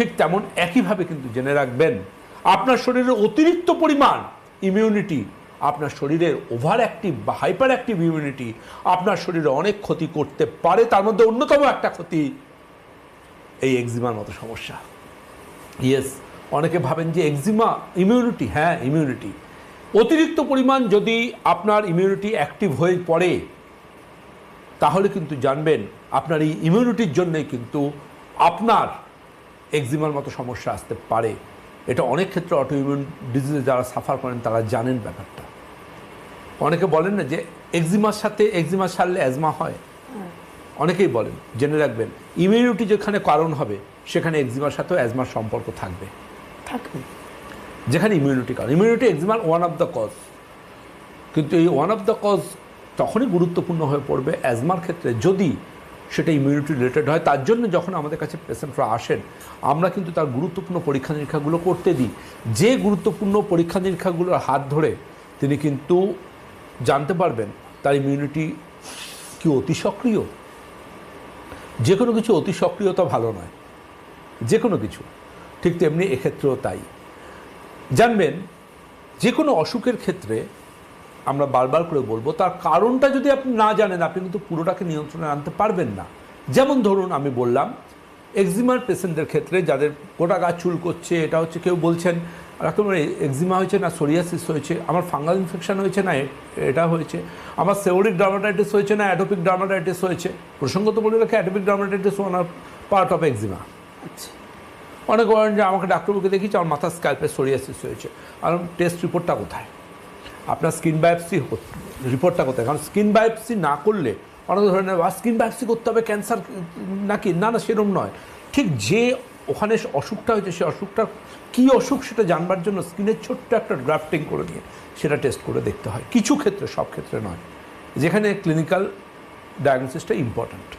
ঠিক তেমন একইভাবে কিন্তু জেনে রাখবেন আপনার শরীরের অতিরিক্ত পরিমাণ ইমিউনিটি, আপনার শরীরের ওভার অ্যাক্টিভ বা হাইপার অ্যাক্টিভ ইমিউনিটি আপনার শরীরে অনেক ক্ষতি করতে পারে। তার মধ্যে অন্যতম একটা ক্ষতি এই এক্সিমার মতো সমস্যা। ইয়েস, অনেকে ভাবেন যে এক্সিমা ইমিউনিটি, হ্যাঁ ইমিউনিটি, অতিরিক্ত পরিমাণ যদি আপনার ইমিউনিটি অ্যাক্টিভ হয়ে পড়ে তাহলে কিন্তু জানবেন আপনার এই ইমিউনিটির জন্যই কিন্তু আপনার এক্সিমার মতো সমস্যা আসতে পারে। এটা অনেক ক্ষেত্রে অটো ইমিউন ডিজিজে যারা সাফার করেন তারা জানেন ব্যাপারটা। অনেকে বলেন না যে এক্সিমার সাথে এক্সিমা সারলে অ্যাজমা হয়, অনেকেই বলেন। জেনে রাখবেন ইমিউনিটি যেখানে কারণ হবে সেখানে এক্সিমার সাথেও অ্যাজমার সম্পর্ক থাকবে। যেখানে ইমিউনিটি কারণ, immunity eczema one of the cause, কিন্তু এই ওয়ান অফ দ্য কজ তখনই গুরুত্বপূর্ণ হয়ে পড়বে অ্যাজমার ক্ষেত্রে যদি সেটা ইমিউনিটি রিলেটেড হয়। তার জন্য যখন আমাদের কাছে পেশেন্টরা আসেন আমরা কিন্তু তার গুরুত্বপূর্ণ পরীক্ষা নিরীক্ষাগুলো করতে দিই। যে গুরুত্বপূর্ণ পরীক্ষা নিরীক্ষাগুলোর হাত ধরে তিনি কিন্তু জানতে পারবেন তার ইমিউনিটি কি অতি সক্রিয়। যে কোনো কিছু অতি সক্রিয়তা ভালো নয়, যে কোনো কিছু, ঠিক তেমনি এক্ষেত্রেও তাই। জানবেন যে কোনো অসুখের ক্ষেত্রে আমরা বারবার করে বলবো তার কারণটা যদি আপনি না জানেন আপনি কিন্তু পুরোটাকে নিয়ন্ত্রণে আনতে পারবেন না। যেমন ধরুন আমি বললাম এক্সিমার পেশেন্টদের ক্ষেত্রে যাদের গোটা গা চুল করছে, এটা হচ্ছে, কেউ বলছেন ডাক্তার এক্সিমা হয়েছে না সোরিয়াসিস হয়েছে, আমার ফাঙ্গাল ইনফেকশন হয়েছে না এটা হয়েছে, আমার সেওরিক ডার্মাটাইটিস হয়েছে না অ্যাটোপিক ডার্মাটাইটিস হয়েছে। প্রসঙ্গত বলে রাখে atopic dermatitis one are part of eczema. আচ্ছা, অনেক বলেন যে আমাকে ডাক্তারবাবুকে দেখিয়েছে আমার মাথার স্ক্যাল্পে সোরিয়াসিস হয়েছে, আর টেস্ট রিপোর্টটা কোথায়, আপনার স্কিন বায়োপসি রিপোর্টটা কোথায়? কারণ স্কিন বায়োপসি না করলে অনেক ধরনের স্কিন বায়োপসি করতে হবে ক্যান্সার নাকি, না না সেরকম নয়। ঠিক যে ওখানে অসুখটা হয়েছে সে অসুখটা কী অসুখ সেটা জানবার জন্য স্কিনের ছোট্ট একটা গ্রাফটিং করে নিয়ে সেটা টেস্ট করে দেখতে হয়। কিছু ক্ষেত্রে, সব ক্ষেত্রে নয়, যেখানে ক্লিনিক্যাল ডায়াগনোসিসটা ইম্পর্ট্যান্ট।